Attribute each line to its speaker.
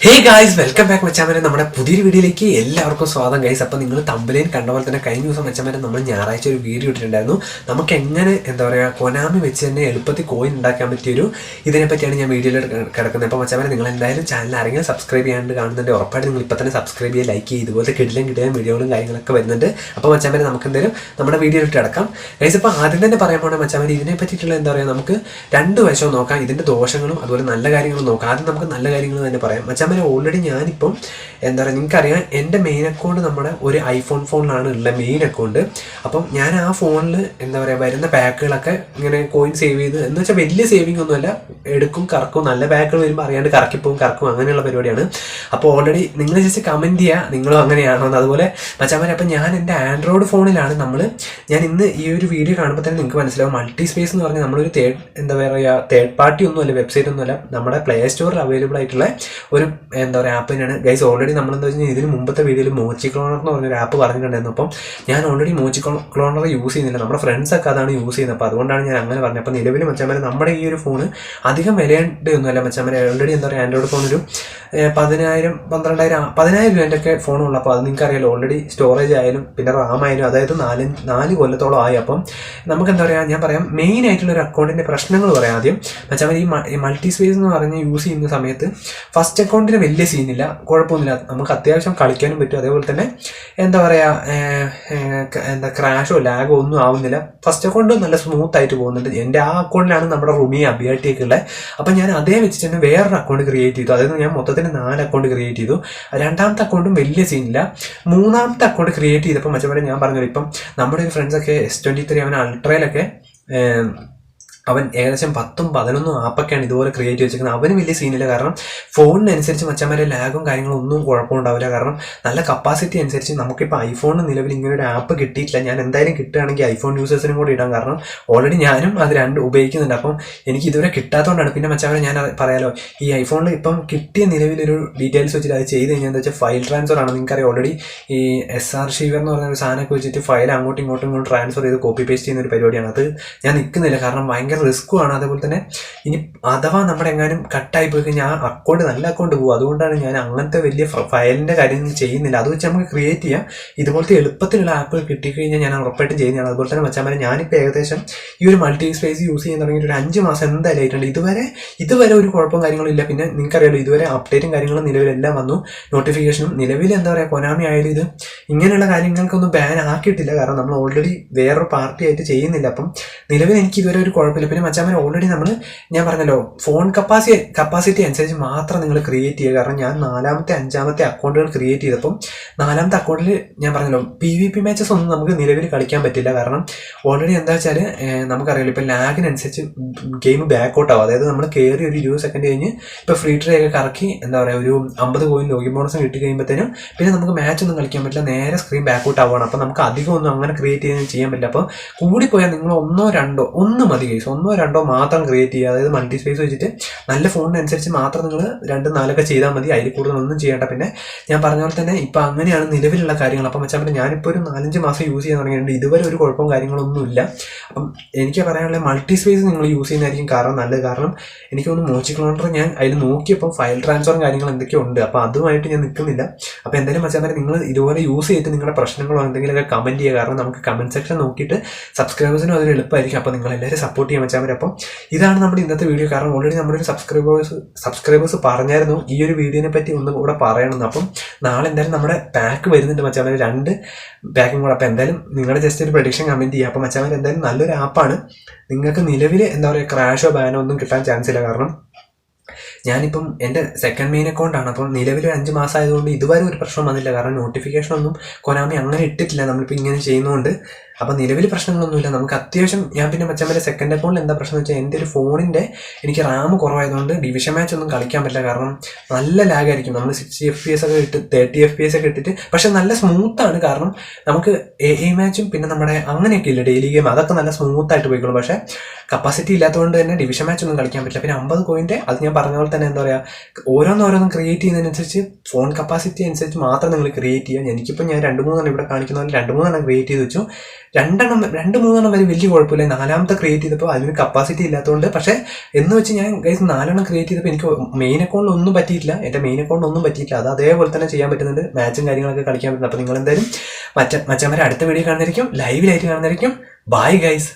Speaker 1: ഹേ guys, welcome back മച്ചാമരെ. നമ്മുടെ പുതിയൊരു വീഡിയോയിലേക്ക് എല്ലാവർക്കും സ്വാഗതം ഗൈസ്. അപ്പോൾ നിങ്ങൾ തമ്പലയിൽ കണ്ട പോലെ തന്നെ കഴിഞ്ഞ ദിവസം മച്ചാമരെ നമ്മൾ ഞായറാഴ്ച ഒരു വീഡിയോ ഇട്ടിട്ടുണ്ടായിരുന്നു. നമുക്ക് എങ്ങനെ കൊനാമി വെച്ച് തന്നെ എളുപ്പത്തിൽ കോയിൻ ഉണ്ടാക്കാൻ പറ്റിയൊരു ഇതിനെപ്പറ്റിയാണ് ഞാൻ വീഡിയോയിൽ കിടക്കുന്നത്. അപ്പോൾ മച്ചാമരെ നിങ്ങൾ എന്തായാലും ചാനൽ ആരെങ്കിലും സബ്സ്ക്രൈബ് ചെയ്യാണ്ട് കാണുന്നുണ്ട്, ഉറപ്പായിട്ട് നിങ്ങൾ ഇപ്പോൾ തന്നെ സബ്സ്ക്രൈബ് ചെയ്യുക, ലൈക്ക് ചെയ്യുക. ഇതുപോലത്തെ കിടിലൻ വീഡിയോകളും കാര്യങ്ങളൊക്കെ വരുന്നുണ്ട്. അപ്പോൾ മച്ചാമരെ നമുക്ക് എന്തായാലും നമ്മുടെ വീഡിയോയിൽ കിടക്കാം ഗൈസ്. അപ്പോൾ ആദ്യം തന്നെ പറയാൻ പോകണേ മച്ചാമരെ, ഇതിനെ പറ്റിയിട്ടുള്ള നമുക്ക് രണ്ട് വശവും നോക്കാം, ഇതിൻ്റെ ദോഷങ്ങളും അതുപോലെ നല്ല കാര്യങ്ങളും നോക്കാം. ആദ്യം നമുക്ക് നല്ല കാര്യങ്ങൾ തന്നെ പറയാം മച്ചാമരെ. ഓൾറെഡി ഞാനിപ്പം നിങ്ങൾക്കറിയാം, എൻ്റെ മെയിൻ അക്കൗണ്ട് നമ്മുടെ ഒരു ഐഫോൺ ഫോണിലാണ് ഉള്ള മെയിൻ അക്കൗണ്ട്. അപ്പം ഞാൻ ആ ഫോണിൽ വരുന്ന പാക്കുകളൊക്കെ ഇങ്ങനെ കോയിൻ സേവ് ചെയ്ത്, എന്ന് വെച്ചാൽ വലിയ സേവിങ് ഒന്നുമല്ല, എടുക്കും കറക്കും, നല്ല പാക്കുകൾ വരുമ്പോൾ അറിയാണ്ട് കറക്കിപ്പോവും കറക്കും, അങ്ങനെയുള്ള പരിപാടിയാണ്. അപ്പോൾ ഓൾറെഡി നിങ്ങൾ ജസ്റ്റ് കമൻറ്റ് ചെയ്യുക നിങ്ങളും അങ്ങനെയാണോ എന്ന്. അതുപോലെ മച്ചാമാരെ, അപ്പം ഞാൻ എൻ്റെ ആൻഡ്രോയിഡ് ഫോണിലാണ് ഞാൻ ഇന്ന് ഈ ഒരു വീഡിയോ കാണുമ്പോൾ തന്നെ നിങ്ങൾക്ക് മനസ്സിലാവും, മൾട്ടി സ്പേസ് എന്ന് പറഞ്ഞാൽ നമ്മളൊരു തേർഡ് പാർട്ടി ഒന്നുമല്ല, വെബ്സൈറ്റ് ഒന്നുമല്ല, നമ്മുടെ പ്ലേ സ്റ്റോറിൽ അവൈലബിൾ ആയിട്ടുള്ള ഒരു ആപ്പ് തന്നെയാണ് ഗൈസ്. ഓൾറെഡി നമ്മളെന്താ വെച്ചാൽ ഇതിന് മുമ്പത്തെ വീഡിയോയിൽ മോച്ചി ക്ലോണർ എന്ന് പറഞ്ഞൊരു ആപ്പ് പറഞ്ഞിട്ടുണ്ടായിരുന്നു. അപ്പം ഞാൻ ഓൾറെഡി മോച്ചി ക്ലോണർ യൂസ് ചെയ്യുന്നില്ല, നമ്മുടെ ഫ്രണ്ട്സൊക്കെ അതാണ് യൂസ് ചെയ്യുന്നത്. അപ്പോൾ അതുകൊണ്ടാണ് ഞാൻ അങ്ങനെ പറഞ്ഞത്. അപ്പോൾ നിലവിൽ മച്ചാമാരെ നമ്മുടെ ഈ ഒരു ഫോണ് അധികം വിലയുണ്ടെന്നല്ല മച്ചാമാരെ. ഓൾറെഡി ആൻഡ്രോയിഡ് ഫോൺ ഒരു 10,000 12,000 രൂപേൻ്റെ ഒക്കെ ഫോണുള്ളൂ. അപ്പോൾ അത് നിങ്ങൾക്കറിയാലോ, ഓൾറെഡി സ്റ്റോറേജ് ആയാലും പിന്നെ റാം ആയാലും, അതായത് 4 കൊല്ലത്തോളം ആയി. അപ്പം നമുക്ക് ഞാൻ പറയാം മെയിൻ ആയിട്ടുള്ള ഒരു അക്കൗണ്ടിൻ്റെ പ്രശ്നങ്ങൾ പറയാം ആദ്യം മച്ചാമാരെ. ഈ മൾട്ടി സ്പേസ് എന്ന് പറഞ്ഞ് യൂസ് ചെയ്യുന്ന സമയത്ത് ഫസ്റ്റ് അക്കൗണ്ടിന് വലിയ സീനില്ല, കുഴപ്പമൊന്നുമില്ല, നമുക്ക് അത്യാവശ്യം കളിക്കാനും പറ്റും. അതേപോലെ തന്നെ ക്രാഷോ ലാഗോ ഒന്നും ആവുന്നില്ല. ഫസ്റ്റ് അക്കൗണ്ട് നല്ല സ്മൂത്ത് ആയിട്ട് പോകുന്നുണ്ട്. എൻ്റെ ആ അക്കൗണ്ടിലാണ് നമ്മുടെ റുമി അബിയാട്ടിയൊക്കെ ഉള്ളത്. അപ്പം ഞാൻ അതേ വെച്ചിട്ട് തന്നെ വേറൊരു അക്കൗണ്ട് ക്രിയേറ്റ് ചെയ്തു. അതായത് ഞാൻ മൊത്തത്തിൽ 4 അക്കൗണ്ട് ക്രിയേറ്റ് ചെയ്തു. രണ്ടാമത്തെ അക്കൗണ്ടും വലിയ സീനില്ല. മൂന്നാമത്തെ അക്കൗണ്ട് ക്രിയേറ്റ് ചെയ്തപ്പോൾ മച്ചവരെ ഞാൻ പറഞ്ഞത്, ഇപ്പം നമ്മുടെ ഒരു ഫ്രണ്ട്സൊക്കെ S23 അവൻ അൾട്രയിലൊക്കെ അവൻ ഏകദേശം 10-11 ആപ്പൊക്കെയാണ് ഇതുപോലെ ക്രിയേറ്റ് വെച്ചിരിക്കുന്നത്. അവന് വലിയ സീനില്ല, കാരണം ഫോണിനനുസരിച്ച് മച്ചന്മാരെ ലാഗും കാര്യങ്ങളും ഒന്നും കുഴപ്പമുണ്ടാവില്ല. കാരണം നല്ല കപ്പാസിറ്റി അനുസരിച്ച് നമുക്കിപ്പോൾ ഐഫോണിന് നിലവിൽ ഇങ്ങനെ ഒരു ആപ്പ് കിട്ടിയിട്ടില്ല. ഞാൻ എന്തായാലും കിട്ടുകയാണെങ്കിൽ ഐഫോൺ യൂസേഴ്സിനും കൂടി ഇടാം, കാരണം ഓൾറെഡി ഞാനും അത് രണ്ട് ഉപയോഗിക്കുന്നുണ്ട്. അപ്പം എനിക്ക് ഇതുവരെ കിട്ടാത്തതുകൊണ്ടാണ്. പിന്നെ മച്ചന്മാരെ ഞാൻ പറയാലോ, ഈ ഐഫോണിൽ ഇപ്പം കിട്ടിയ നിലവിലൊരു ഡീറ്റെയിൽസ് വെച്ചിട്ട് അത് ചെയ്ത് കഴിഞ്ഞാൽ എന്താ വെച്ചാൽ ഫയൽ ട്രാൻസ്ഫർ ആണ്. നിങ്ങൾക്കറിയാം, ഓൾറെഡി ഈ SR ഷീവർ എന്ന് പറഞ്ഞ ഒരു സാധനമൊക്കെ വെച്ചിട്ട് ഫയൽ അങ്ങോട്ടും ഇങ്ങോട്ടും ട്രാൻസ്ഫർ ചെയ്ത് കോപ്പി പേസ്റ്റ് ചെയ്യുന്ന ഒരു പരിപാടിയാണ്. അത് ഞാൻ നിൽക്കുന്നില്ല, കാരണം ഭയങ്കര റിസ്ക്കുമാണ്. അതേപോലെ തന്നെ ഇനി അഥവാ നമ്മുടെ എങ്ങാനും കട്ടായി പോയി കഴിഞ്ഞാൽ ആ അക്കൗണ്ട് നല്ല അക്കൗണ്ട് പോകും. അതുകൊണ്ടാണ് ഞാൻ അങ്ങനത്തെ വലിയ ഫയലിൻ്റെ കാര്യം ചെയ്യുന്നില്ല. അത് വെച്ച് നമുക്ക് ക്രിയേറ്റ് ചെയ്യാം. ഇതുപോലത്തെ എളുപ്പത്തിലുള്ള ആപ്പ് കിട്ടിക്കഴിഞ്ഞാൽ ഞാൻ ഉറപ്പായിട്ടും ചെയ്യുന്നതാണ്. അതുപോലെ തന്നെ മച്ചാമാരെ, ഞാനിപ്പോൾ ഏകദേശം ഈ ഒരു മൾട്ടി സ്പേസ് യൂസ് ചെയ്യാൻ തുടങ്ങിയിട്ട് ഒരു 5 മാസം എന്തായാലും ആയിട്ടുണ്ട്. ഇതുവരെ ഒരു കുഴപ്പവും കാര്യങ്ങളും ഇല്ല. പിന്നെ നിങ്ങൾക്കറിയാലോ, ഇതുവരെ അപ്ഡേറ്റും കാര്യങ്ങളും നിലവിലെല്ലാം വന്നു, നോട്ടിഫിക്കേഷനും. നിലവിൽ കൊനാമി ആയാലും ഇത് ഇങ്ങനെയുള്ള കാര്യങ്ങൾക്കൊന്നും ബാൻ ആക്കിയിട്ടില്ല, കാരണം നമ്മൾ ഓൾറെഡി വേറൊരു പാർട്ടി ആയിട്ട് ചെയ്യുന്നില്ല. അപ്പം നിലവിൽ എനിക്ക് ഇതുവരെ ഒരു കുഴപ്പമില്ല. പിന്നെ മച്ചാമാരെ, ഓൾറെഡി ഞാൻ പറഞ്ഞല്ലോ, ഫോൺ കപ്പാസിറ്റി അനുസരിച്ച് മാത്രം നിങ്ങൾ ക്രിയേറ്റ് ചെയ്യുക. കാരണം ഞാൻ 4ാമത്തെ 5ാമത്തെ അക്കൗണ്ടുകൾ ക്രിയേറ്റ് ചെയ്തപ്പം 4ാമത്തെ അക്കൗണ്ടിൽ ഞാൻ പറഞ്ഞല്ലോ PvP മാച്ചസ് ഒന്നും നമുക്ക് നിലവിൽ കളിക്കാൻ പറ്റില്ല. കാരണം ഓൾറെഡി എന്താ വെച്ചാൽ നമുക്കറിയാലോ, ഇപ്പോൾ ലാഗിനനുസരിച്ച് ഗെയിം ബാക്കൗട്ട് ആവും. അതായത് നമ്മൾ കയറി ഒരു 20 സെക്കൻഡ് കഴിഞ്ഞ് ഇപ്പോൾ ഫ്രീ ട്രൈ ഒക്കെ കറക്കി ഒരു 50 കോയിൻ ലോഗിൻ ബോണസും കിട്ടി കഴിയുമ്പോഴത്തേനും പിന്നെ നമുക്ക് മാച്ച് ഒന്നും കളിക്കാൻ പറ്റില്ല, നേരെ സ്ക്രീൻ ബാക്കൗട്ട് ആവുകയാണ്. അപ്പോൾ നമുക്ക് അധികം ഒന്നും അങ്ങനെ ക്രിയേറ്റ് ചെയ്യാൻ പറ്റില്ല. അപ്പോൾ കൂടിപ്പോയാൽ നിങ്ങൾ 1 മതി കേസ്, 1-2 മാത്രം ക്രിയേറ്റ് ചെയ്യുക. അതായത് മൾട്ടി സ്പേസ് വെച്ചിട്ട് നല്ല ഫോണിനനുസരിച്ച് മാത്രം നിങ്ങൾ 2-4 ചെയ്താൽ മതി, അതിൽ കൂടുതൽ ഒന്നും ചെയ്യേണ്ട. പിന്നെ ഞാൻ പറഞ്ഞ പോലെ തന്നെ ഇപ്പം അങ്ങനെയാണ് നിലവിലുള്ള കാര്യങ്ങൾ. അപ്പം വെച്ചാൽ ഞാനിപ്പോൾ ഒരു 4-5 മാസം യൂസ് ചെയ്യാൻ തുടങ്ങിയിട്ടുണ്ട്. ഇതുവരെ ഒരു കുഴപ്പവും കാര്യങ്ങളൊന്നുമില്ല. അപ്പം എനിക്ക് പറയാനുള്ള മൾട്ടി സ്പേസ് നിങ്ങൾ യൂസ് ചെയ്യുന്നതായിരിക്കും നല്ലത്. കാരണം എനിക്ക് തോന്നുന്നു മോച്ചി ക്ലോണർ ഞാൻ അതിൽ നോക്കിയപ്പോൾ ഫയൽ ട്രാൻസ്ഫറും കാര്യങ്ങളും എന്തൊക്കെയോ ഉണ്ട്. അപ്പോൾ അതുമായിട്ട് ഞാൻ നിൽക്കുന്നില്ല. അപ്പോൾ എന്തായാലും മച്ചാമാരെ, നിങ്ങൾ ഇതുപോലെ യൂസ് ചെയ്തിട്ട് നിങ്ങളുടെ പ്രശ്നങ്ങളോ എന്തെങ്കിലുമൊക്കെ കമൻറ്റ് ചെയ്യുക. കാരണം നമുക്ക് കമൻറ്റ് സെക്ഷൻ നോക്കിയിട്ട് സബ്സ്ക്രൈബേഴ്സിനും അതൊരു എളുപ്പമായിരിക്കും. അപ്പോൾ നിങ്ങൾ എല്ലാവരും സപ്പോർട്ട് ചെയ്യാൻ മച്ചാമാരെ. അപ്പം ഇതാണ് നമ്മുടെ ഇന്നത്തെ വീഡിയോ. കാരണം ഓൾറെഡി നമ്മുടെ ഒരു സബ്സ്ക്രൈബേഴ്സ് പറഞ്ഞായിരുന്നു ഈ ഒരു വീഡിയോനെ പറ്റി ഒന്നും കൂടെ പറയണമെന്ന്. അപ്പം നാളെ എന്തായാലും നമ്മുടെ പാക്ക് വരുന്നുണ്ട് മച്ചാമാരെ, 2 പാക്കും കൂടെ. അപ്പോൾ എന്തായാലും നിങ്ങളുടെ ജസ്റ്റ് ഒരു പ്രഡിക്ഷൻ കമൻറ്റ് ചെയ്യുക. അപ്പോൾ മച്ചാമാരെ, എന്തായാലും നല്ലൊരു ആപ്പാണ്. നിങ്ങൾക്ക് നിലവിൽ ക്രാഷോ ബാനോ ഒന്നും കിട്ടാൻ ചാൻസ് ഇല്ല. കാരണം ഞാനിപ്പം എൻ്റെ സെക്കൻഡ് മെയിൻ അക്കൗണ്ടാണ്. അപ്പം നിലവിൽ 5 മാസം ആയതുകൊണ്ട് ഇതുവരെ ഒരു പ്രശ്നം വന്നില്ല. കാരണം നോട്ടിഫിക്കേഷൻ ഒന്നും കൊനാമി അങ്ങനെ ഇട്ടിട്ടില്ല, നമ്മളിപ്പോൾ ഇങ്ങനെ ചെയ്യുന്നതുകൊണ്ട്. അപ്പം നിലവിൽ പ്രശ്നങ്ങളൊന്നുമില്ല. നമുക്ക് അത്യാവശ്യം ഞാൻ പിന്നെ മച്ചാമാരെ സെക്കൻഡ് അക്കൗണ്ടിൽ എന്താ പ്രശ്നം എന്ന് വെച്ചാൽ, എൻ്റെ ഒരു ഫോണിൻ്റെ എനിക്ക് റാം കുറവായതുകൊണ്ട് ഡിവിഷൻ മാച്ച് ഒന്നും കളിക്കാൻ പറ്റില്ല. കാരണം നല്ല ലാഗായിരിക്കും. നമ്മൾ 60 FPS ഒക്കെ ഇട്ട് 30 FPS ഒക്കെ ഇട്ടിട്ട്, പക്ഷെ നല്ല സ്മൂത്താണ്. കാരണം നമുക്ക് AA മാച്ചും പിന്നെ നമ്മുടെ അങ്ങനെയൊക്കെ ഇല്ല ഡെയിലി ഗെയിം, അതൊക്കെ നല്ല സ്മൂത്തായിട്ട് പോയിക്കോളും. പക്ഷേ കപ്പാസിറ്റി ഇല്ലാത്തതുകൊണ്ട് തന്നെ ഡിവിഷൻ മാച്ച് ഒന്നും കളിക്കാൻ പറ്റില്ല. പിന്നെ 50 കോയിൻ്റെ അത് ഞാൻ പറഞ്ഞ പോലെ തന്നെ ഓരോന്നോരോന്നും ക്രിയേറ്റ് ചെയ്യുന്നതിനനുസരിച്ച് ഫോൺ കപ്പാസിറ്റി അനുസരിച്ച് മാത്രം നിങ്ങൾ ക്രിയേറ്റ് ചെയ്യുക. എനിക്കിപ്പോൾ ഞാൻ 2-3 ഇവിടെ കാണിക്കുന്ന പോലെ 2-3 ക്രിയേറ്റ് ചെയ്ത് വെച്ചു. രണ്ട് മൂന്നെണ്ണം വരെ വലിയ കുഴപ്പമില്ല. നാലാമത്തെ ക്രിയേറ്റ് ചെയ്തപ്പോൾ അതിന് കപ്പാസിറ്റി ഇല്ലാത്തതുകൊണ്ട്, പക്ഷേ എന്ന് വെച്ച് ഞാൻ ഗൈസ് 4 ക്രിയേറ്റ് ചെയ്തപ്പോൾ എനിക്ക് മെയിൻ അക്കൗണ്ടിൽ ഒന്നും പറ്റിയിട്ടില്ല. എൻ്റെ മെയിൻ അക്കൗണ്ട് ഒന്നും പറ്റിയിട്ടില്ല. അത് അതേപോലെ തന്നെ ചെയ്യാൻ പറ്റുന്നുണ്ട്. മാച്ചും കാര്യങ്ങളൊക്കെ കളിക്കാൻ പറ്റുന്നത്. അപ്പോൾ നിങ്ങൾ എന്തായാലും മച്ചന്മാരെ അടുത്ത വീഡിയോ കാണുന്നതായിരിക്കും, ലൈവിലായിട്ട് കാണുന്നതായിരിക്കും. Bye guys.